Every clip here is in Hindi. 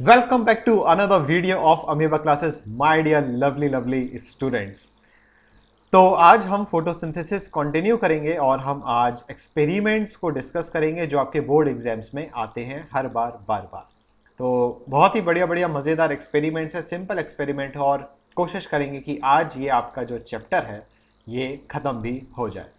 Welcome back to another video of Amoeba classes, my dear lovely students. तो आज हम फोटोसिंथेसिस कंटिन्यू करेंगे और हम आज एक्सपेरिमेंट्स को डिस्कस करेंगे जो आपके बोर्ड एग्जाम्स में आते हैं हर बार। तो बहुत ही बढ़िया मज़ेदार एक्सपेरिमेंट्स है, सिंपल एक्सपेरिमेंट है और कोशिश करेंगे कि आज ये आपका जो चैप्टर है ये ख़त्म भी हो जाए।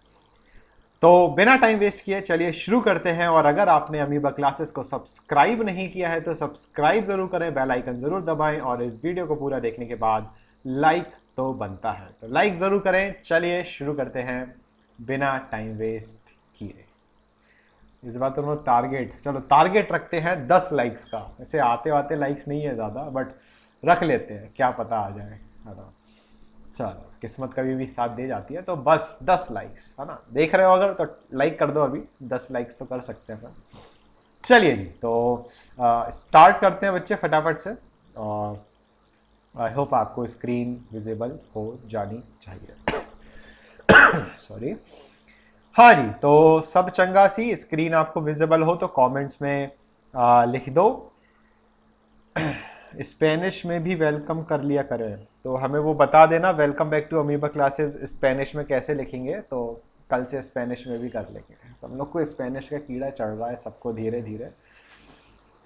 तो बिना टाइम वेस्ट किए चलिए शुरू करते हैं। और अगर आपने अमीबा क्लासेस को सब्सक्राइब नहीं किया है तो सब्सक्राइब जरूर करें, बेल आइकन जरूर दबाएं और इस वीडियो को पूरा देखने के बाद लाइक तो बनता है, तो लाइक जरूर करें। चलिए शुरू करते हैं बिना टाइम वेस्ट किए। इस बार तो टारगेट रखते हैं 10 लाइक्स का। वैसे आते लाइक्स नहीं है ज़्यादा, बट रख लेते हैं, क्या पता आ जाए, है ना। चलो, किस्मत कभी भी साथ दे जाती है, तो बस 10 लाइक्स, है ना। देख रहे हो अगर तो लाइक कर दो, अभी 10 लाइक्स तो कर सकते हैं। चलिए जी, तो स्टार्ट करते हैं बच्चे फटाफट से। और आई होप आपको स्क्रीन विजिबल हो जानी चाहिए। सॉरी। हाँ जी, तो सब चंगा सी स्क्रीन आपको विजिबल हो तो कमेंट्स में लिख दो। स्पेनिश में भी वेलकम कर लिया करें, तो हमें वो बता देना welcome back to Amoeba classes Spanish में कैसे लिखेंगे, तो कल से स्पेनिश में भी कर लेंगे। तो हम लोग को स्पेनिश का कीड़ा चढ़ रहा है सबको धीरे धीरे।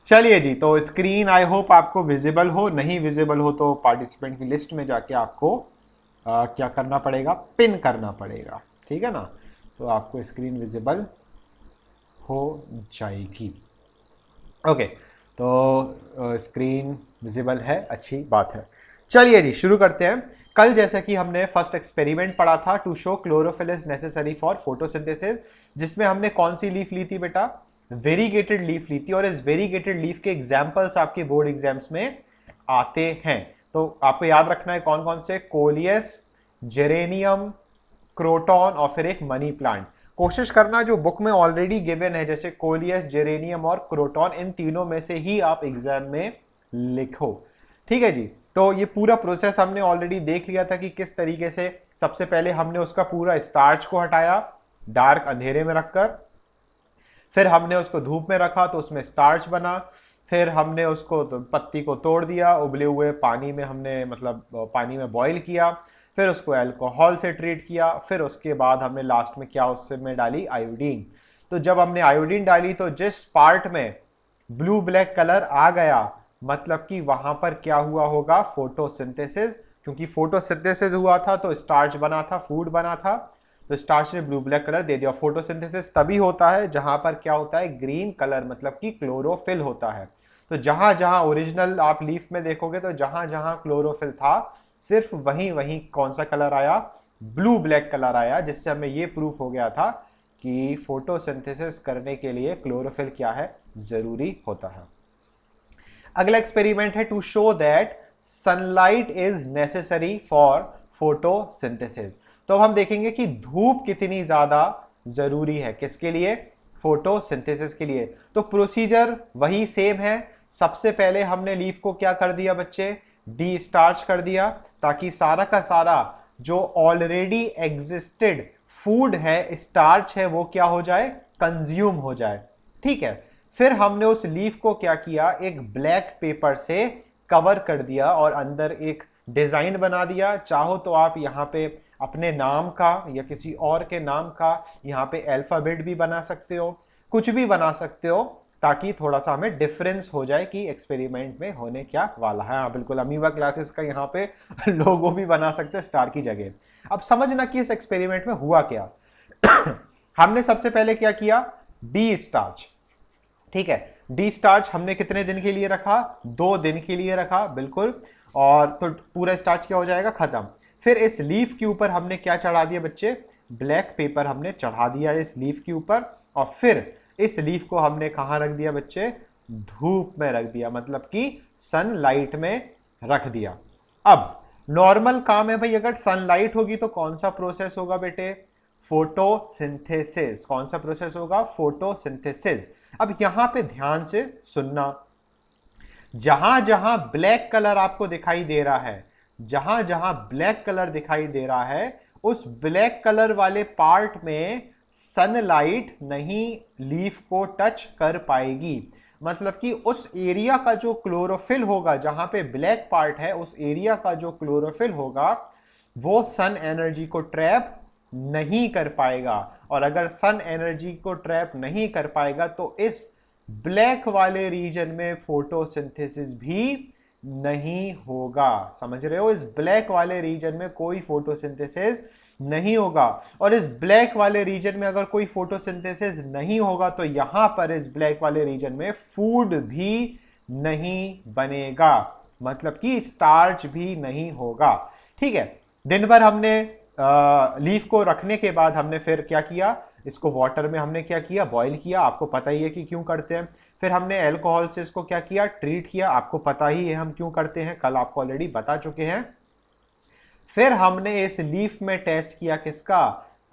चलिए जी, तो स्क्रीन आई होप आपको विजिबल हो, नहीं विजिबल हो तो पार्टिसिपेंट की लिस्ट में जाके आपको क्या करना पड़ेगा, पिन करना पड़ेगा, ठीक है ना। तो आपको स्क्रीन विजिबल हो जाएगी। ओके, तो स्क्रीन विजिबल है, अच्छी बात है। चलिए जी शुरू करते हैं। कल जैसे कि हमने फर्स्ट एक्सपेरिमेंट पढ़ा था, to show chlorophyll is necessary for photosynthesis, जिसमें हमने कौन सी लीफ ली थी बेटा, वेरीगेटेड लीफ ली थी। और इस वेरीगेटेड लीफ के एग्जाम्पल्स आपके बोर्ड एग्जाम्स में आते हैं, तो आपको याद रखना है कौन कौन से, कोलियस, जेरेनियम, क्रोटॉन और फिर एक मनी प्लांट। कोशिश करना जो बुक में ऑलरेडी गिवन है, जैसे कोलियस, जेरेनियम और क्रोटॉन, इन तीनों में से ही आप एग्जाम में लिखो, ठीक है जी। तो ये पूरा प्रोसेस हमने ऑलरेडी देख लिया था कि किस तरीके से सबसे पहले हमने उसका पूरा स्टार्च को हटाया डार्क अंधेरे में रखकर, फिर हमने उसको धूप में रखा तो उसमें स्टार्च बना, फिर हमने उसको पत्ती को तोड़ दिया, उबले हुए पानी में हमने पानी में बॉईल किया, फिर उसको अल्कोहल से ट्रीट किया, फिर उसके बाद हमने लास्ट में क्या उसमें डाली, आयोडीन। तो जब हमने आयोडीन डाली तो जिस पार्ट में ब्लू ब्लैक कलर आ गया, मतलब कि वहां पर क्या हुआ होगा, फोटोसिंथेसिस। क्योंकि फोटोसिंथेसिस हुआ था तो स्टार्च बना था, फूड बना था, तो स्टार्च ने ब्लू ब्लैक कलर दे दिया। फोटोसिंथेसिस तभी होता है जहां पर क्या होता है, ग्रीन कलर, मतलब कि क्लोरोफिल होता है। तो जहां जहां ओरिजिनल आप लीफ में देखोगे तो जहां जहां क्लोरोफिल था, सिर्फ वहीं वहीं कौन सा कलर आया, ब्लू ब्लैक कलर आया, जिससे हमें यह प्रूफ हो गया था कि फोटोसिंथेसिस करने के लिए क्लोरोफिल क्या है, जरूरी होता है। अगला एक्सपेरिमेंट है to show that sunlight is necessary for photosynthesis. तो अब हम देखेंगे कि धूप कितनी ज्यादा जरूरी है, किसके लिए, फोटोसिंथेसिस के लिए। तो प्रोसीजर वही सेम है। सबसे पहले हमने लीफ को क्या कर दिया बच्चे, डी स्टार्च कर दिया, ताकि सारा का सारा जो ऑलरेडी एग्जिस्टेड फूड है, स्टार्च है, वो क्या हो जाए, कंज्यूम हो जाए, ठीक है। फिर हमने उस लीफ को क्या किया, एक ब्लैक पेपर से कवर कर दिया और अंदर एक डिजाइन बना दिया। चाहो तो आप यहाँ पे अपने नाम का या किसी और के नाम का यहाँ पे अल्फाबेट भी बना सकते हो, कुछ भी बना सकते हो, ताकि थोड़ा सा हमें डिफरेंस हो जाए कि एक्सपेरिमेंट में होने क्या वाला है। हाँ बिल्कुल, अमीबा क्लासेस का यहाँ पे लोगो भी बना सकते हैं स्टार की जगह। अब समझना कि इस एक्सपेरिमेंट में हुआ क्या। हमने सबसे पहले क्या किया, डी स्टार्च, ठीक है। डी स्टार्च हमने कितने दिन के लिए रखा, 2 दिन के लिए रखा, बिल्कुल। और तो पूरा स्टार्च क्या हो जाएगा, खत्म। फिर इस लीफ के ऊपर हमने क्या चढ़ा दिया बच्चे, ब्लैक पेपर हमने चढ़ा दिया इस लीफ के ऊपर, और फिर इस लीफ को हमने कहां रख दिया बच्चे, धूप में रख दिया, मतलब कि सनलाइट में रख दिया। अब नॉर्मल काम है भाई, अगर सनलाइट होगी तो कौन सा प्रोसेस होगा बेटे, फोटोसिंथेसिस। कौन सा प्रोसेस होगा, फोटोसिंथेसिस। अब यहां पे ध्यान से सुनना, जहां जहां ब्लैक कलर आपको दिखाई दे रहा है, जहां जहां ब्लैक कलर दिखाई दे रहा है, उस ब्लैक कलर वाले पार्ट में सनलाइट नहीं लीफ को टच कर पाएगी। मतलब कि उस एरिया का जो क्लोरोफिल होगा, जहां पे ब्लैक पार्ट है, उस एरिया का जो क्लोरोफिल होगा वो सन एनर्जी को ट्रैप नहीं कर पाएगा। और अगर सन एनर्जी को ट्रैप नहीं कर पाएगा तो इस ब्लैक वाले रीजन में फोटोसिंथेसिस भी नहीं होगा। समझ रहे हो, इस ब्लैक वाले रीजन में कोई फोटोसिंथेसिस नहीं होगा। और इस ब्लैक वाले रीजन में अगर कोई फोटोसिंथेसिस नहीं होगा तो यहां पर इस ब्लैक वाले रीजन में फूड भी नहीं बनेगा, मतलब कि स्टार्च भी नहीं होगा। ठीक है, दिन भर हमने लीफ को रखने के बाद हमने फिर क्या किया, इसको वाटर में हमने क्या किया, बॉईल किया। आपको पता ही है कि क्यों करते हैं। फिर हमने अल्कोहल से इसको क्या किया, ट्रीट किया। आपको पता ही है हम क्यों करते हैं, कल आपको ऑलरेडी बता चुके हैं। फिर हमने इस लीफ में टेस्ट किया, किसका,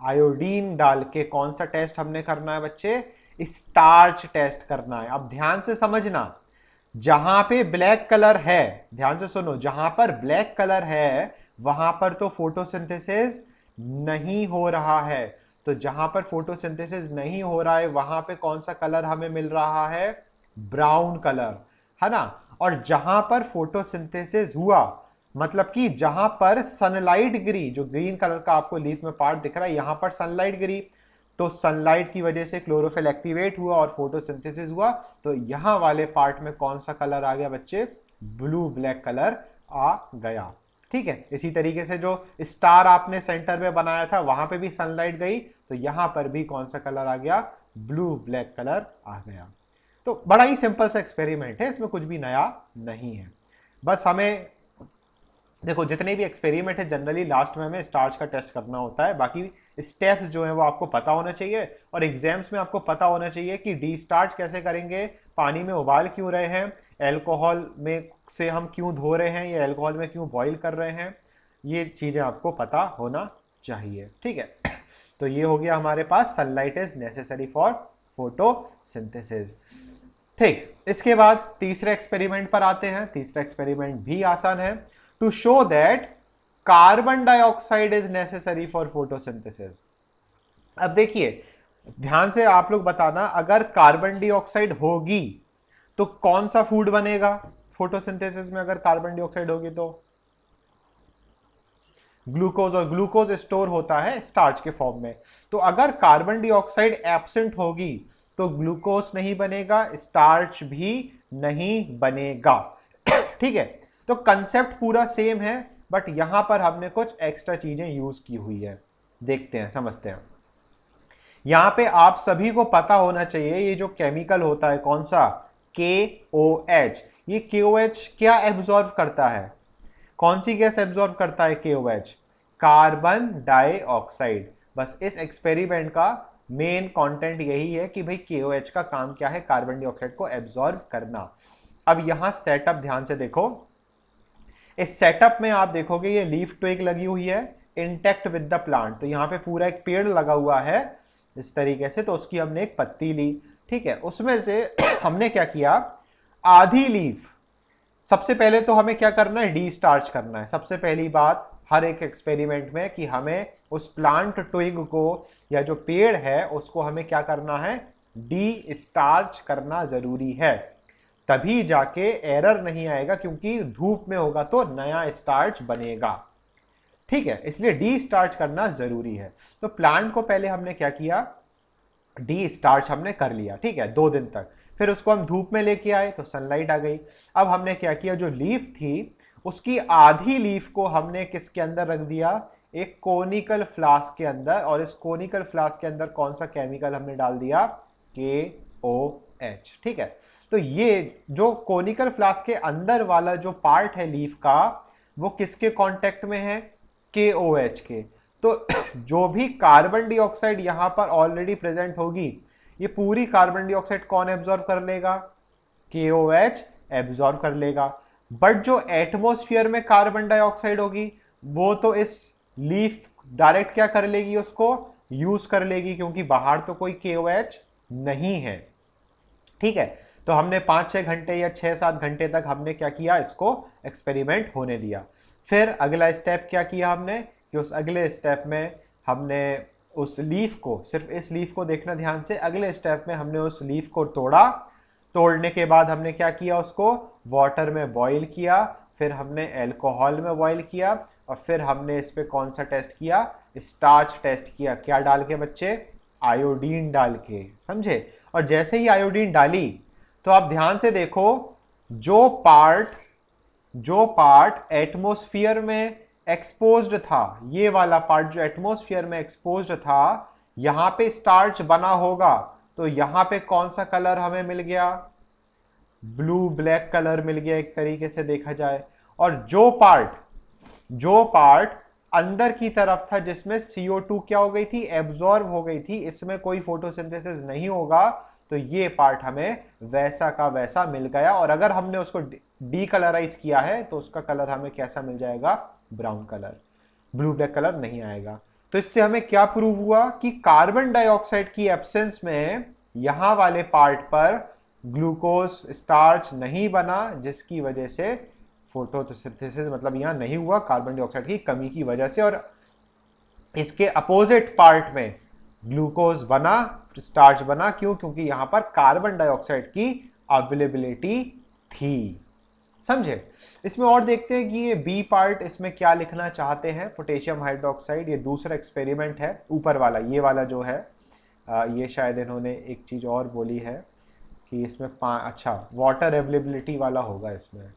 आयोडीन डाल के। कौन सा टेस्ट हमने करना है बच्चे, स्टार्च टेस्ट करना है। अब ध्यान से समझना, जहां पे ब्लैक कलर है, ध्यान से सुनो, जहां पर ब्लैक कलर है वहां पर तो फोटोसिंथेसिस नहीं हो रहा है। तो जहां पर फोटोसिंथेसिस नहीं हो रहा है वहां पे कौन सा कलर हमें मिल रहा है, ब्राउन कलर, है ना। और जहां पर फोटोसिंथेसिस हुआ, मतलब कि जहां पर सनलाइट गिरी, जो ग्रीन कलर का आपको लीफ में पार्ट दिख रहा है, यहां पर सनलाइट गिरी तो सनलाइट की वजह से क्लोरोफिल एक्टिवेट हुआ और फोटोसिंथेसिस हुआ। तो यहां वाले पार्ट में कौन सा कलर आ गया बच्चे, ब्लू ब्लैक कलर आ गया। ठीक है, इसी तरीके से जो स्टार आपने सेंटर में बनाया था वहां पे भी सनलाइट गई तो यहां पर भी कौन सा कलर आ गया, ब्लू ब्लैक कलर आ गया। तो बड़ा ही सिंपल सा एक्सपेरिमेंट है, इसमें कुछ भी नया नहीं है। बस हमें देखो, जितने भी एक्सपेरिमेंट है जनरली लास्ट में हमें स्टार्च का टेस्ट करना होता है। बाकी स्टेप्स जो है वो आपको पता होना चाहिए और एग्जाम्स में आपको पता होना चाहिए कि डी स्टार्च कैसे करेंगे, पानी में उबाल क्यों रहे हैं, अल्कोहल में से हम क्यों धो रहे हैं या अल्कोहल में क्यों बॉईल कर रहे हैं, ये चीज़ें आपको पता होना चाहिए। ठीक है, तो ये हो गया हमारे पास sunlight is necessary for photosynthesis. ठीक, इसके बाद तीसरे एक्सपेरिमेंट पर आते हैं। तीसरा एक्सपेरिमेंट भी आसान है, to show that carbon dioxide is necessary for photosynthesis. अब देखिए, ध्यान से आप लोग बताना, अगर कार्बन डाइऑक्साइड होगी तो कौन सा फूड बनेगा फोटोसिंथेसिस में। अगर कार्बन डाइऑक्साइड होगी तो ग्लूकोज, और ग्लूकोज स्टोर होता है स्टार्च के फॉर्म में। तो अगर कार्बन डाइऑक्साइड एब्सेंट होगी तो ग्लूकोज नहीं बनेगा, स्टार्च भी नहीं बनेगा। ठीक है, तो कंसेप्ट पूरा सेम है, बट यहां पर हमने कुछ एक्स्ट्रा चीजें यूज की हुई है। देखते हैं, समझते हैं। यहां पे आप सभी को पता होना चाहिए, ये जो केमिकल होता है कौन सा, KOH, ये KOH क्या एब्जॉर्व करता है, कौन सी गैस एब्जॉर्व करता है KOH, कार्बन डाइऑक्साइड। बस इस एक्सपेरिमेंट का मेन कंटेंट यही है कि भाई KOH का काम क्या है, कार्बन डाइऑक्साइड को एब्जॉर्व करना। अब यहां सेटअप ध्यान से देखो, इस सेटअप में आप देखोगे ये लीफ ट्विग लगी हुई है इंटैक्ट विद द प्लांट। तो यहाँ पे पूरा एक पेड़ लगा हुआ है इस तरीके से, तो उसकी हमने एक पत्ती ली। ठीक है, उसमें से हमने क्या किया, आधी लीफ, सबसे पहले तो हमें क्या करना है, डी स्टार्च करना है। सबसे पहली बात हर एक एक्सपेरिमेंट में कि हमें उस प्लांट ट्विग को या जो पेड़ है उसको हमें क्या करना है, डी स्टार्च करना जरूरी है। तभी जाके एरर नहीं आएगा, क्योंकि धूप में होगा तो नया स्टार्च बनेगा। ठीक है, इसलिए डी स्टार्च करना जरूरी है। तो प्लांट को पहले हमने क्या किया, डी स्टार्च हमने कर लिया। ठीक है, 2 दिन तक। फिर उसको हम धूप में लेके आए तो सनलाइट आ गई। अब हमने क्या किया, जो लीफ थी उसकी आधी लीफ को हमने किसके अंदर रख दिया, एक कोनिकल फ्लास्क के अंदर। और इस कोनिकल फ्लास्क के अंदर कौन सा केमिकल हमने डाल दिया, KOH। ठीक है, तो ये जो कोनिकल फ्लास्क के अंदर वाला जो पार्ट है लीफ का, वो किसके कांटेक्ट में है, KOH के। तो जो भी कार्बन डाइऑक्साइड यहां पर ऑलरेडी प्रेजेंट होगी, ये पूरी कार्बन डाइऑक्साइड कौन एब्जॉर्ब कर लेगा, KOH एब्जॉर्ब कर लेगा। बट जो एटमॉस्फेयर में कार्बन डाइऑक्साइड होगी वो तो इस लीफ डायरेक्ट क्या कर लेगी, उसको यूज कर लेगी, क्योंकि बाहर तो कोई KOH नहीं है। ठीक है, तो हमने 5-6 घंटे या 6-7 घंटे तक हमने क्या किया, इसको एक्सपेरिमेंट होने दिया। फिर अगला स्टेप क्या किया हमने, कि उस अगले स्टेप में हमने उस लीफ को, सिर्फ इस लीफ को देखना ध्यान से, अगले स्टेप में हमने उस लीफ को तोड़ा। तोड़ने के बाद हमने क्या किया, उसको वाटर में बॉईल किया, फिर हमने अल्कोहल में बॉईल किया, और फिर हमने इस पे कौन सा टेस्ट किया, स्टार्च टेस्ट किया। क्या डाल के बच्चे, आयोडीन डाल के, समझे। और जैसे ही आयोडीन डाली तो आप ध्यान से देखो, जो पार्ट एटमॉस्फेयर में एक्सपोज्ड था, ये वाला पार्ट जो एटमॉस्फेयर में एक्सपोज्ड था, यहां पे स्टार्च बना होगा, तो यहां पे कौन सा कलर हमें मिल गया, ब्लू ब्लैक कलर मिल गया एक तरीके से देखा जाए। और जो पार्ट अंदर की तरफ था, जिसमें CO2 क्या हो गई थी, एब्जॉर्ब हो गई थी, इसमें कोई फोटोसिंथेसिस नहीं होगा, तो ये पार्ट हमें वैसा का वैसा मिल गया। और अगर हमने उसको डीकलराइज किया है तो उसका कलर हमें कैसा मिल जाएगा, brown colour, blue black colour नहीं आएगा। तो इससे हमें क्या प्रूव हुआ कि कार्बन डाइऑक्साइड की एब्सेंस में यहां वाले पार्ट पर ग्लूकोज स्टार्च नहीं बना, जिसकी वजह से फोटोसिंथेसिस मतलब यहां नहीं हुआ कार्बन डाइऑक्साइड की कमी की वजह से। और इसके अपोजिट पार्ट में ग्लूकोज बना, स्टार्च बना, क्यों, क्योंकि यहां पर कार्बन डाइऑक्साइड की अवेलेबिलिटी थी, समझे। इसमें और देखते हैं कि ये बी पार्ट इसमें क्या लिखना चाहते हैं, पोटेशियम हाइड्रोक्साइड, ये दूसरा एक्सपेरिमेंट है, ऊपर वाला ये वाला जो है, ये शायद इन्होंने एक चीज और बोली है कि इसमें अच्छा वाटर अवेलेबिलिटी वाला होगा इसमें।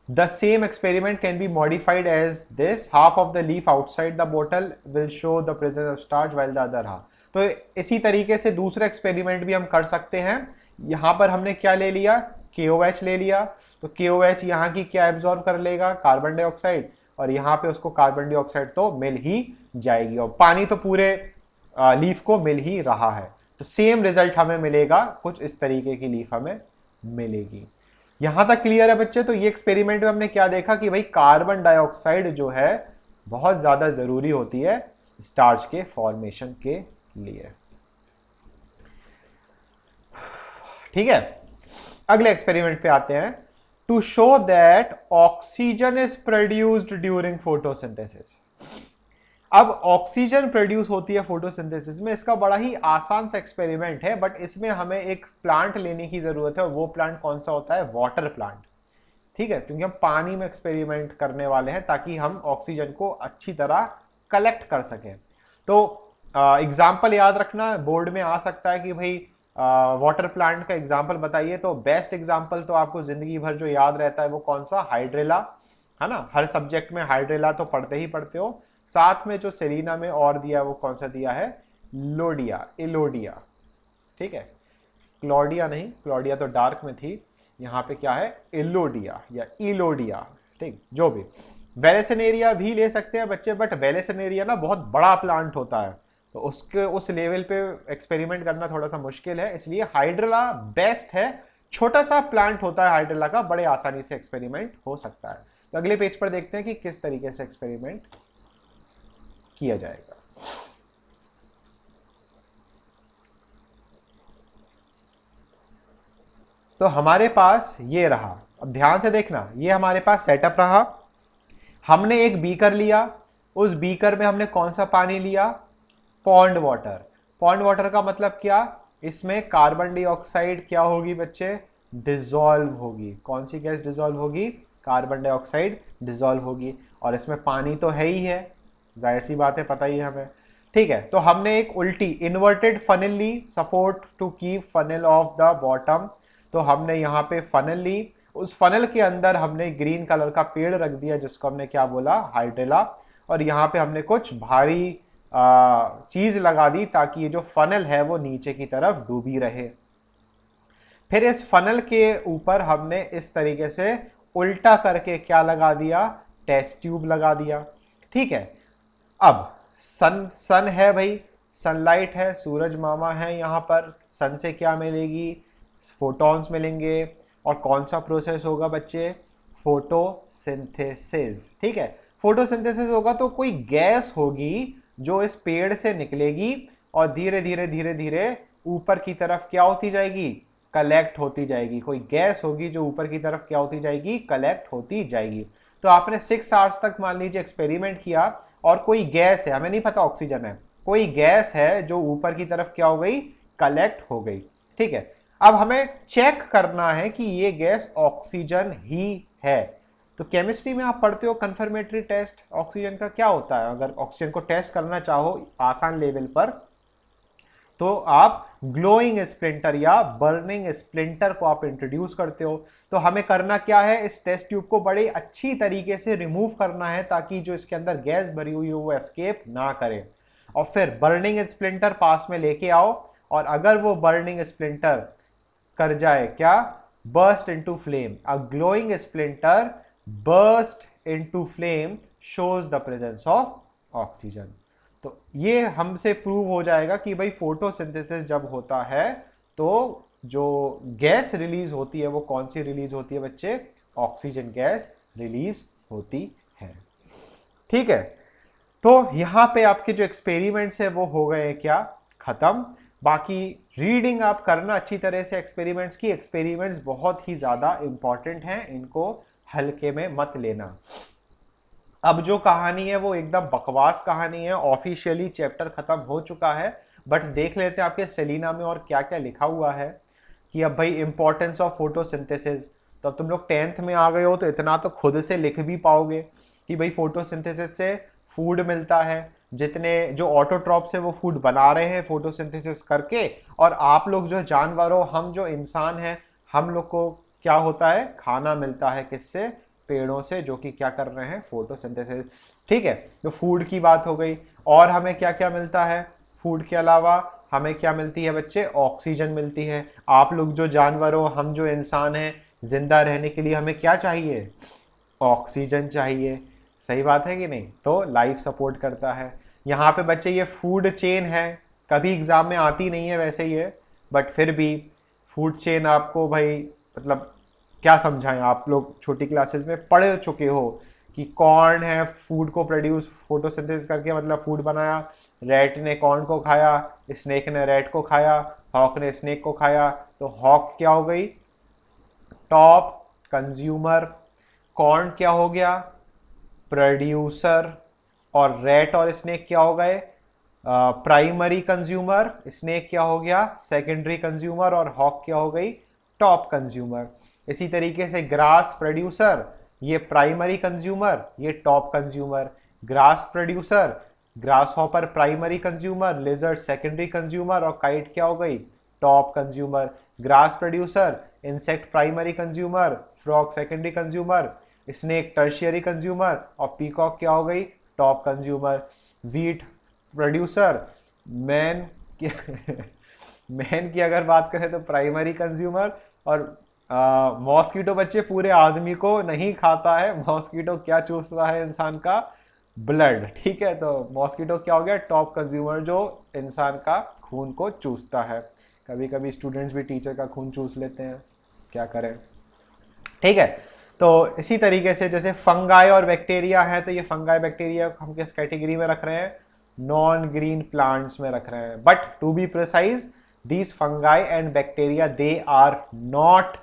The same experiment can be modified as this. Half of the leaf outside the bottle will show the presence of starch while the other half. तो इसी तरीके से दूसरा एक्सपेरिमेंट भी हम कर सकते हैं। यहाँ पर हमने क्या ले लिया, KOH ले लिया, तो KOH यहाँ की क्या एब्जॉर्ब कर लेगा, कार्बन डाइऑक्साइड, और यहाँ पे उसको कार्बन डाइऑक्साइड तो मिल ही जाएगी, और पानी तो पूरे लीफ को मिल ही रहा है। तो सेम रिजल्ट हमें मिलेगा, कुछ इस तरीके की लीफ हमें मिलेगी। यहां तक क्लियर है बच्चे। तो ये एक्सपेरिमेंट में हमने क्या देखा कि भाई कार्बन डाइऑक्साइड जो है बहुत ज्यादा जरूरी होती है स्टार्च के फॉर्मेशन के लिए, ठीक है। अगले एक्सपेरिमेंट पे आते हैं। To show that oxygen is produced during photosynthesis. अब ऑक्सीजन प्रोड्यूस होती है फोटोसिंथेसिस में, इसका बड़ा ही आसान सा एक्सपेरिमेंट है, बट इसमें हमें एक प्लांट लेने की जरूरत है, और वो प्लांट कौन सा होता है, वाटर प्लांट, ठीक है, क्योंकि हम पानी में एक्सपेरिमेंट करने वाले हैं ताकि हम ऑक्सीजन को अच्छी तरह कलेक्ट कर सकें। तो एग्जाम्पल याद रखना, बोर्ड में आ सकता है कि भाई वाटर प्लांट का एग्जाम्पल बताइए, तो बेस्ट एग्जाम्पल तो आपको जिंदगी भर जो याद रहता है वो कौन सा, हाइड्रेला, है ना। हर सब्जेक्ट में हाइड्रेला तो पढ़ते ही पढ़ते हो। साथ में जो सेरीना में और दिया वो कौन सा दिया है, लोडिया, इलोडिया, ठीक है, क्लॉडिया नहीं, क्लॉडिया तो डार्क में थी, यहाँ पे क्या है, इलोडिया या इलोडिया, ठीक, जो भी। वेलेसनेरिया भी ले सकते हैं बच्चे, बट वेलेसनेरिया ना बहुत बड़ा प्लांट होता है, तो उसके उस लेवल पे एक्सपेरिमेंट करना थोड़ा सा मुश्किल है, इसलिए हाइड्रेला बेस्ट है। छोटा सा प्लांट होता है हाइड्रेला का, बड़े आसानी से एक्सपेरिमेंट हो सकता है। तो अगले पेज पर देखते हैं कि किस तरीके से एक्सपेरिमेंट किया जाएगा। तो हमारे पास ये रहा, अब ध्यान से देखना, ये हमारे पास सेटअप रहा। हमने एक बीकर लिया, उस बीकर में हमने कौन सा पानी लिया, पॉन्ड वाटर। पॉन्ड वाटर का मतलब क्या, इसमें कार्बन डाइऑक्साइड क्या होगी बच्चे, डिसॉल्व होगी। कौन सी गैस डिसॉल्व होगी, कार्बन डाइऑक्साइड डिसॉल्व होगी, और इसमें पानी तो है ही है, जाहिर सी बात है, पता ही है हमें, ठीक है। तो हमने एक उल्टी इन्वर्टेड फनल ली, support to keep funnel off the bottom. तो हमने यहाँ पे फनल ली, उस फनल के अंदर हमने ग्रीन कलर का पेड़ रख दिया जिसको हमने क्या बोला, हाइड्रेला, और यहाँ पे हमने कुछ भारी चीज लगा दी ताकि ये जो फनल है वो नीचे की तरफ डूबी रहे। फिर इस फनल के ऊपर हमने इस तरीके से उल्टा करके क्या लगा दिया, टेस्ट ट्यूब लगा दिया, ठीक है। अब सन है भाई, सनलाइट है, सूरज मामा है, यहाँ पर सन से क्या मिलेगी, फोटॉन्स मिलेंगे, और कौन सा प्रोसेस होगा बच्चे, फोटोसिंथेसिस, ठीक है। फोटोसिंथेसिस होगा तो कोई गैस होगी जो इस पेड़ से निकलेगी और धीरे धीरे धीरे धीरे ऊपर की तरफ क्या होती जाएगी, कलेक्ट होती जाएगी। कोई गैस होगी जो ऊपर की तरफ क्या होती जाएगी, कलेक्ट होती जाएगी। तो आपने 6 आवर्स तक मान लीजिए एक्सपेरिमेंट किया, और कोई गैस है, हमें नहीं पता ऑक्सीजन है, कोई गैस है जो ऊपर की तरफ क्या हो गई, कलेक्ट हो गई, ठीक है। अब हमें चेक करना है कि ये गैस ऑक्सीजन ही है। तो केमिस्ट्री में आप पढ़ते हो कंफर्मेटरी टेस्ट ऑक्सीजन का क्या होता है। अगर ऑक्सीजन को टेस्ट करना चाहो आसान लेवल पर, तो आप ग्लोइंग स्प्लिंटर या बर्निंग स्प्लिंटर को आप इंट्रोड्यूस करते हो। तो हमें करना क्या है, इस टेस्ट ट्यूब को बड़े अच्छी तरीके से रिमूव करना है ताकि जो इसके अंदर गैस भरी हुई हो वो एस्केप ना करे। और फिर बर्निंग स्प्लिंटर पास में लेके आओ, और अगर वो बर्निंग स्प्लिंटर कर जाए क्या, burst into flame, a glowing splinter burst into flame shows the presence of oxygen. तो ये हमसे प्रूव हो जाएगा कि भाई फोटोसिंथेसिस जब होता है तो जो गैस रिलीज होती है वो कौन सी रिलीज होती है बच्चे, ऑक्सीजन गैस रिलीज होती है। ठीक है, तो यहां पे आपके जो एक्सपेरिमेंट्स है वो हो गए क्या, खत्म। बाकी रीडिंग आप करना अच्छी तरह से एक्सपेरिमेंट्स की, एक्सपेरिमेंट्स बहुत ही ज्यादा इंपॉर्टेंट हैं, इनको हल्के में मत लेना। अब जो कहानी है वो एकदम बकवास कहानी है, ऑफिशियली चैप्टर खत्म हो चुका है, बट देख लेते हैं आपके सेलिना में और क्या क्या लिखा हुआ है कि अब भाई इंपॉर्टेंस ऑफ फोटोसिंथेसिस। तो अब तुम लोग 10th में आ गए हो तो इतना तो खुद से लिख भी पाओगे कि भाई फोटोसिंथेसिस से फूड मिलता है, जितने जो ऑटोट्रॉप्स है वो फूड बना रहे हैं फोटोसिंथेसिस करके, और आप लोग जो जानवर हो, हम जो इंसान हैं, हम लोग को क्या होता है, खाना मिलता है किससे, पेड़ों से, जो कि क्या कर रहे हैं, फोटोसिंथेसिस। ठीक है, तो फूड की बात हो गई। और हमें क्या क्या मिलता है फूड के अलावा, हमें क्या मिलती है बच्चे, ऑक्सीजन मिलती है। आप लोग जो जानवर हो, हम जो इंसान हैं, जिंदा रहने के लिए हमें क्या चाहिए, ऑक्सीजन चाहिए। सही बात है कि नहीं, तो लाइफ सपोर्ट करता है। यहाँ पे बच्चे ये फूड चेन है, कभी एग्जाम में आती नहीं है वैसे ये, बट फिर भी फूड चेन आपको भाई मतलब क्या समझाएं, आप लोग छोटी क्लासेस में पढ़ चुके हो कि कॉर्न है, फूड को प्रोड्यूस फोटोसिंथेसिस करके मतलब फूड बनाया, रैट ने कॉर्न को खाया, स्नेक ने रैट को खाया, हॉक ने स्नेक को खाया, तो हॉक क्या हो गई, टॉप कंज्यूमर, कॉर्न क्या हो गया, प्रोड्यूसर, और रैट और स्नेक क्या हो गए, प्राइमरी कंज्यूमर, स्नेक क्या हो गया, सेकेंडरी कंज्यूमर, और हॉक क्या हो गई, टॉप कंज्यूमर। इसी तरीके से ग्रास प्रोड्यूसर, ये प्राइमरी कंज्यूमर, ये top consumer. Grass producer, grass hopper primary consumer, लेजर्ड secondary consumer, और काइट क्या हो गई, top consumer. Grass producer, insect primary consumer, frog secondary consumer, snake tertiary consumer, और पीकॉक क्या हो गई, top consumer. Wheat producer, man की मैन की अगर बात करें तो प्राइमरी कंज्यूमर, और मॉस्किटो बच्चे पूरे आदमी को नहीं खाता है, मॉस्किटो क्या चूसता है, इंसान का ब्लड। ठीक है, तो मॉस्किटो क्या हो गया, टॉप कंज्यूमर, जो इंसान का खून को चूसता है। कभी कभी स्टूडेंट्स भी टीचर का खून चूस लेते हैं, क्या करें। ठीक है, तो इसी तरीके से जैसे फंगाई और बैक्टीरिया है, तो ये फंगाई बैक्टीरिया हम किस कैटेगरी में रख रहे हैं, नॉन ग्रीन प्लांट्स में रख रहे हैं। But to be precise, these fungi and bacteria they are not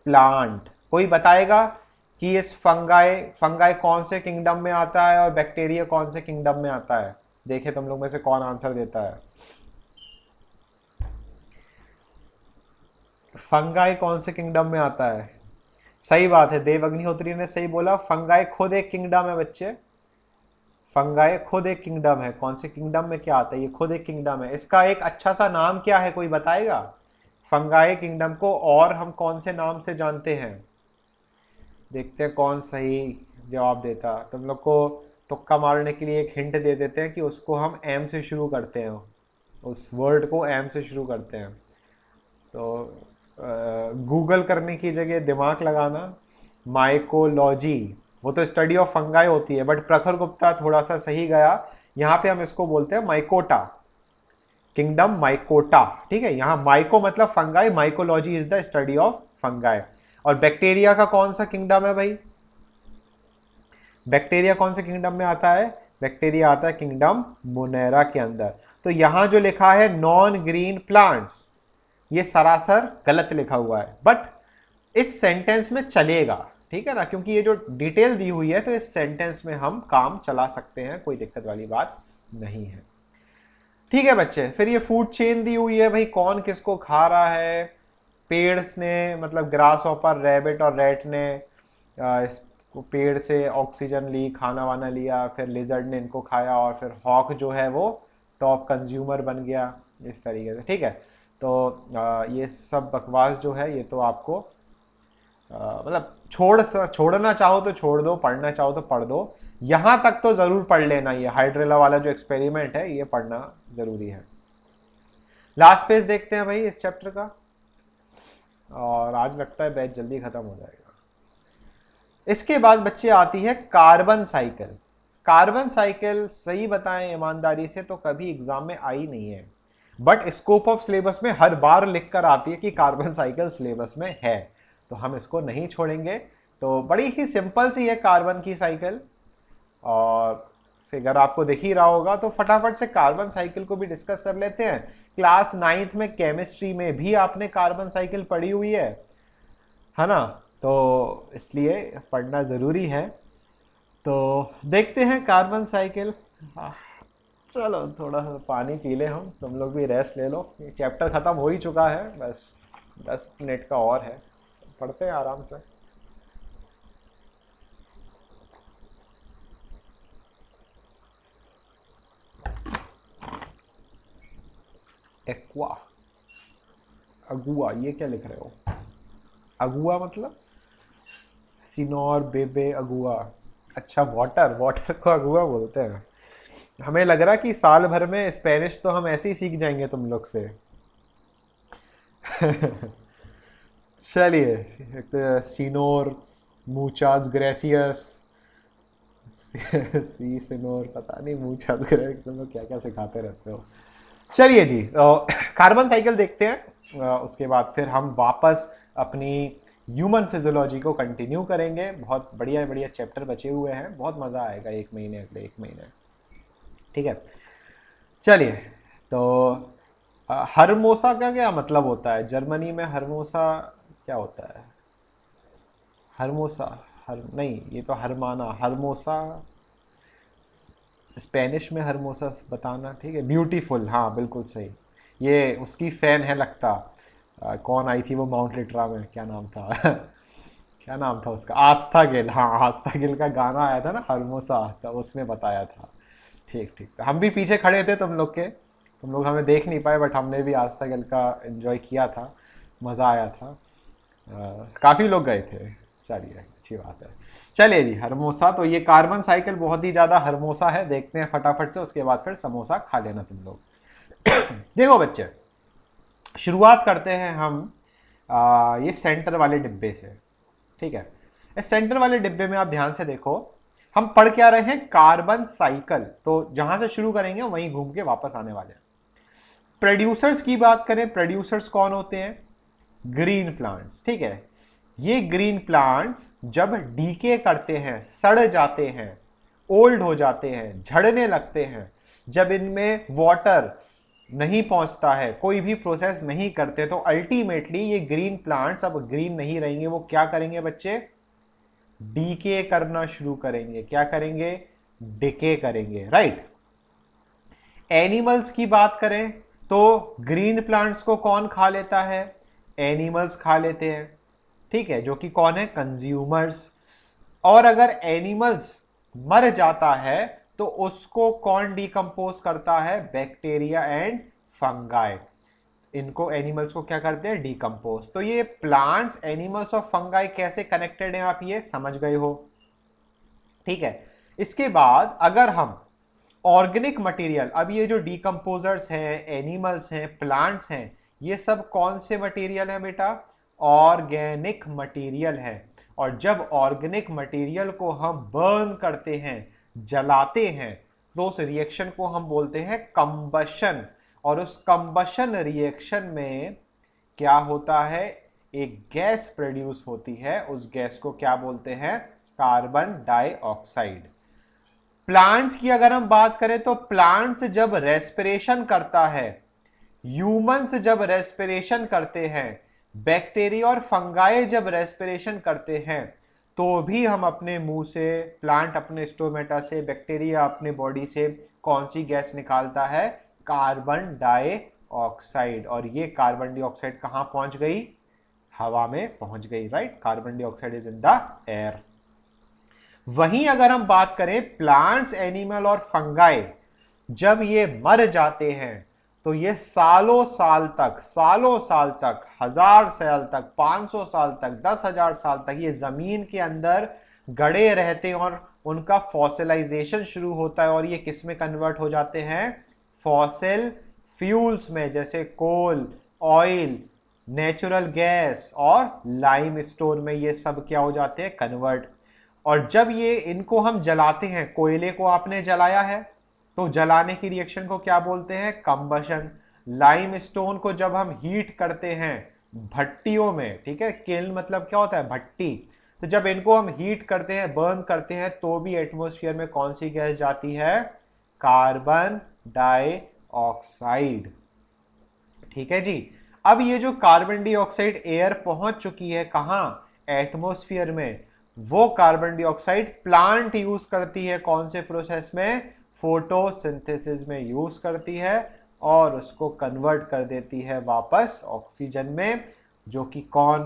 plant. कोई बताएगा कि इस फंगाई कौन से किंगडम में आता है और बैक्टीरिया कौन से किंगडम में आता है। देखे तुम लोग में से कौन आंसर देता है। फंगाई कौन से किंगडम में आता है, सही बात है, देव अग्निहोत्री ने सही बोला, फंगाई खुद एक किंगडम है बच्चे, फंगाई खुद एक किंगडम है। कौन से किंगडम में क्या आता है, ये खुद एक किंगडम है। इसका एक अच्छा सा नाम क्या है, कोई बताएगा फंगाई किंगडम को, और हम कौन से नाम से जानते हैं। देखते हैं कौन सही जवाब देता। तुम लोग को तुक्का मारने के लिए एक हिंट दे देते हैं कि उसको हम एम से शुरू करते हैं, उस वर्ड को एम से शुरू करते हैं। तो गूगल करने की जगह दिमाग लगाना, माइकोलॉजी, वो तो स्टडी ऑफ फंगाई होती है, बट प्रखर गुप्ता थोड़ा सा सही गया। यहाँ पे हम इसको बोलते हैं माइकोटा, किंगडम माइकोटा। ठीक है, यहाँ माइको मतलब fungi, mycology is the study of fungi. और बैक्टीरिया का कौन सा किंगडम है भाई, बैक्टीरिया कौन से किंगडम में आता है, बैक्टीरिया आता है किंगडम मोनेरा के अंदर। तो यहाँ जो लिखा है नॉन ग्रीन प्लांट्स, ये सरासर गलत लिखा हुआ है, बट इस सेंटेंस में चलेगा, ठीक है ना, क्योंकि ये जो डिटेल दी हुई है तो इस सेंटेंस में हम काम चला सकते हैं, कोई दिक्कत वाली बात नहीं है। ठीक है बच्चे, फिर ये फूड चेन दी हुई है भाई, कौन किसको खा रहा है, पेड़ ने मतलब ग्रास हॉपर, रैबिट और रैट ने इस पेड़ से ऑक्सीजन ली, खाना वाना लिया, फिर लिजर्ड ने इनको खाया और फिर हॉक जो है वो टॉप कंज्यूमर बन गया, इस तरीके से। ठीक है, तो ये सब बकवास जो है ये तो आपको मतलब छोड़ना चाहो तो छोड़ दो, पढ़ना चाहो तो पढ़ दो, यहाँ तक तो ज़रूर पढ़ लेना। ये हाइड्रेला वाला जो एक्सपेरिमेंट है ये पढ़ना ज़रूरी है। लास्ट पेज देखते हैं भाई इस चैप्टर का, और आज लगता है बैच जल्दी ख़त्म हो जाएगा। इसके बाद बच्चे आती है कार्बन साइकिल। कार्बन साइकिल सही बताएं ईमानदारी से तो कभी एग्जाम में आई नहीं है, बट स्कोप ऑफ सिलेबस में हर बार लिख कर आती है कि कार्बन साइकिल सिलेबस में है, तो हम इसको नहीं छोड़ेंगे। तो बड़ी ही सिंपल सी है कार्बन की साइकिल, और फिगर आपको दिख ही रहा होगा, तो फटाफट से कार्बन साइकिल को भी डिस्कस कर लेते हैं। क्लास 9th में केमिस्ट्री में भी आपने कार्बन साइकिल पढ़ी हुई है ना, तो इसलिए पढ़ना ज़रूरी है। तो देखते हैं कार्बन साइकिल। चलो थोड़ा सा पानी पी ले, हम तुम लोग भी रेस्ट ले लो, ये चैप्टर ख़त्म हो ही चुका है, बस 10 मिनट का और है, पढ़ते हैं आराम से। एक्वा, अगुआ, ये क्या लिख रहे हो? अगुआ मतलब सिनोर, बेबे, अगुआ। अच्छा, वाटर, वाटर को अगुआ बोलते हैं। हमें लग रहा कि साल भर में स्पेनिश तो हम ऐसे ही सीख जाएंगे तुम लोग से। चलिए, सिनोर, मुचास ग्रेसियस, सी सिनोर, पता नहीं मुचास ग्रेसियस, तुम लोग क्या क्या सिखाते रहते हो। चलिए जी, कार्बन साइकिल देखते हैं, उसके बाद फिर हम वापस अपनी ह्यूमन फिजियोलॉजी को कंटिन्यू करेंगे। बहुत बढ़िया बढ़िया चैप्टर बचे हुए हैं, बहुत मज़ा आएगा एक महीने, अगले एक महीने। ठीक है, चलिए। तो हरमोसा का क्या मतलब होता है? जर्मनी में हरमोसा क्या होता है? हरमोसा, हर नहीं, ये तो हरमाना, हरमोसा स्पेनिश में हरमोसा बताना। ठीक है, ब्यूटीफुल, हाँ बिल्कुल सही। ये उसकी फ़ैन है लगता। कौन आई थी वो माउंट लिट्रा में, क्या नाम था? क्या नाम था उसका? आस्था गिल, हाँ आस्था गिल का गाना आया था ना हरमोसा, तब उसने बताया था। ठीक ठीक, तो हम भी पीछे खड़े थे तुम लोग के, तुम लोग हमें देख नहीं पाए, बट हमने भी आस्था गिल का एंजॉय किया था, मज़ा आया था। काफ़ी लोग गए थे। चलिए, अच्छी बात है। चलिए जी, हरमोसा, तो ये कार्बन साइकिल बहुत ही ज़्यादा हरमोसा है। देखते हैं फटाफट से, उसके बाद फिर समोसा खा लेना तुम लोग। देखो बच्चे, शुरुआत करते हैं हम ये सेंटर वाले डिब्बे से। ठीक है, इस सेंटर वाले डिब्बे में आप ध्यान से देखो, हम पढ़ क्या रहे हैं? Carbon cycle. तो जहां से शुरू करेंगे वहीं घूम के वापस आने वाले हैं। प्रोड्यूसर्स की बात करें, प्रोड्यूसर्स कौन होते हैं? Green plants. ठीक है, ये ग्रीन प्लांट्स जब डीके करते हैं, सड़ जाते हैं, ओल्ड हो जाते हैं, झड़ने लगते हैं, जब इनमें वाटर नहीं पहुंचता है, कोई भी प्रोसेस नहीं करते, तो अल्टीमेटली ये ग्रीन प्लांट्स अब ग्रीन नहीं रहेंगे। वो क्या करेंगे बच्चे? डीके करना शुरू करेंगे। क्या करेंगे? डिके करेंगे, राइट। एनिमल्स की बात करें तो ग्रीन प्लांट्स को कौन खा लेता है? एनिमल्स खा लेते हैं। ठीक है, जो कि कौन है? कंज्यूमर्स। और अगर एनिमल्स मर जाता है तो उसको कौन डिकम्पोज करता है? Bacteria and fungi. इनको, एनिमल्स को क्या करते हैं? डिकम्पोज। तो ये प्लांट्स, एनिमल्स और फंगाई कैसे कनेक्टेड हैं, आप ये समझ गए हो। ठीक है, इसके बाद अगर हम ऑर्गेनिक मटेरियल, अब ये जो डिकम्पोजर्स हैं, एनिमल्स हैं, प्लांट्स हैं, ये सब कौन से मटेरियल हैं बेटा? ऑर्गेनिक मटेरियल है। और जब ऑर्गेनिक मटेरियल को हम बर्न करते हैं, जलाते हैं, तो उस रिएक्शन को हम बोलते हैं कंबशन। और उस कंबशन रिएक्शन में क्या होता है? एक गैस प्रोड्यूस होती है, उस गैस को क्या बोलते हैं? Carbon dioxide. प्लांट्स की अगर हम बात करें तो प्लांट्स जब रेस्पिरेशन करता है, ह्यूमंस जब रेस्पिरेशन करते हैं, बैक्टीरिया और फंगाई जब रेस्पिरेशन करते हैं, तो भी हम अपने मुंह से, प्लांट अपने स्टोमेटा से, बैक्टीरिया अपने बॉडी से कौन सी गैस निकालता है? Carbon dioxide. और ये कार्बन डाइऑक्साइड कहां पहुंच गई? हवा में पहुंच गई, right. Carbon dioxide is in the air. वहीं अगर हम बात करें प्लांट्स, एनिमल और फंगाई, जब ये मर जाते हैं तो ये सालों साल तक, 1000 साल तक, 500 साल तक, 10,000 साल तक ये जमीन के अंदर गड़े रहते हैं और उनका फॉसिलाइजेशन शुरू होता है और ये किस में कन्वर्ट हो जाते हैं, फॉसिल फ्यूल्स में, जैसे कोल, ऑयल, नेचुरल गैस और लाइमस्टोन में ये सब क्या हो जाते हैं, कन्वर्ट। और जब ये इनको हम जलाते हैं, कोयले को आपने जलाया है तो जलाने की रिएक्शन को क्या बोलते हैं, कंबशन। लाइमस्टोन को जब हम हीट करते हैं भट्टियों में, ठीक है, किल्न मतलब क्या होता है, भट्टी, तो जब इनको हम हीट करते हैं, बर्न करते हैं, तो भी एटमॉस्फेयर में कौन सी गैस जाती है, कार्बन डाइऑक्साइड। ठीक है जी। अब ये जो कार्बन डाइऑक्साइड एयर पहुंच चुकी है कहां, एटमॉस्फेयर में, वो कार्बन डाइऑक्साइड प्लांट यूज करती है कौन से प्रोसेस में, फोटोसिंथेसिस में यूज करती है और उसको कन्वर्ट कर देती है वापस ऑक्सीजन में, जो कि कौन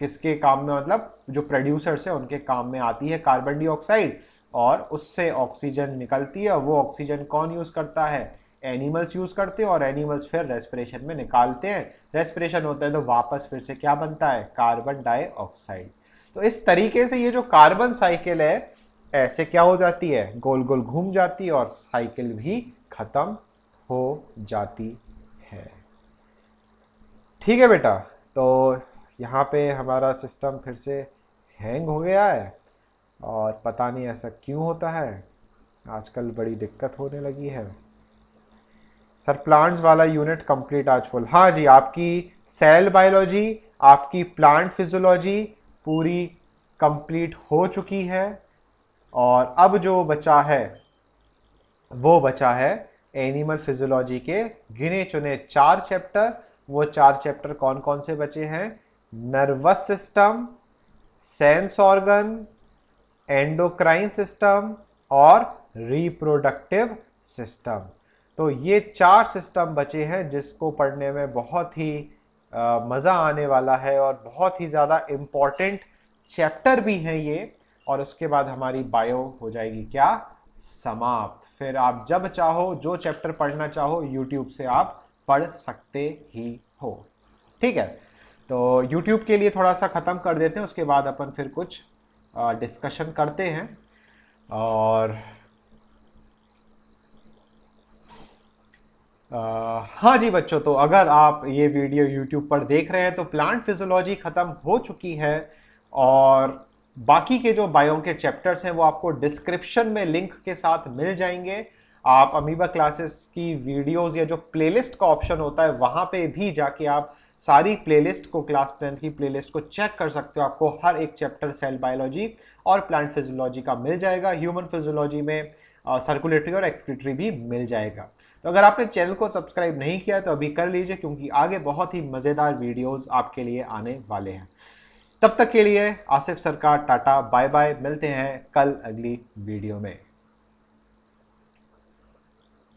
किसके काम में, मतलब जो प्रोड्यूसर्स है उनके काम में आती है कार्बन डाइऑक्साइड, और उससे ऑक्सीजन निकलती है। वो ऑक्सीजन कौन यूज करता है, एनिमल्स यूज करते हैं और एनिमल्स फिर रेस्पिरेशन में निकालते हैं, रेस्पिरेशन होता है तो वापस फिर से क्या बनता है, कार्बन डाइऑक्साइड। तो इस तरीके से ये जो कार्बन साइकिल है ऐसे क्या हो जाती है, गोल गोल घूम जाती है और साइकिल भी खत्म हो जाती है। ठीक है बेटा, तो यहाँ पे हमारा सिस्टम फिर से हैंग हो गया है और पता नहीं ऐसा क्यों होता है, आजकल बड़ी दिक्कत होने लगी है। सर प्लांट्स वाला यूनिट कंप्लीट आज फुल, हाँ जी, आपकी सेल बायोलॉजी, आपकी प्लांट फिजियोलॉजी पूरी कंप्लीट हो चुकी है और अब जो बचा है वो बचा है एनिमल फिजियोलॉजी के गिने चुने 4 चैप्टर। वो 4 चैप्टर कौन कौन से बचे हैं, nervous system, sense organ, endocrine system और रिप्रोडक्टिव सिस्टम। तो ये 4 सिस्टम बचे हैं जिसको पढ़ने में बहुत ही मज़ा आने वाला है और बहुत ही ज़्यादा इम्पॉर्टेंट चैप्टर भी हैं ये। और उसके बाद हमारी बायो हो जाएगी क्या, समाप्त। फिर आप जब चाहो जो चैप्टर पढ़ना चाहो यूट्यूब से आप पढ़ सकते ही हो। ठीक है, तो यूट्यूब के लिए थोड़ा सा ख़त्म कर देते हैं, उसके बाद अपन फिर कुछ डिस्कशन करते हैं। और हाँ जी बच्चों, तो अगर आप ये वीडियो यूट्यूब पर देख रहे हैं तो प्लांट फिजियोलॉजी ख़त्म हो चुकी है और बाकी के जो बायो के चैप्टर्स हैं वो आपको डिस्क्रिप्शन में लिंक के साथ मिल जाएंगे। आप अमीबा क्लासेस की वीडियोस या जो प्लेलिस्ट का ऑप्शन होता है वहाँ पे भी जाके आप सारी प्लेलिस्ट को, क्लास 10 की प्लेलिस्ट को चेक कर सकते हो। आपको हर एक चैप्टर सेल बायोलॉजी और प्लांट फिजियोलॉजी का मिल जाएगा। ह्यूमन फिजियोलॉजी में सर्कुलेटरी और एक्सक्रीटरी भी मिल जाएगा। तो अगर आपने चैनल को सब्सक्राइब नहीं किया तो अभी कर लीजिए, क्योंकि आगे बहुत ही मज़ेदार वीडियोस आपके लिए आने वाले हैं। तब तक के लिए आसिफ सरकार टाटा बाय बाय, मिलते हैं कल अगली वीडियो में।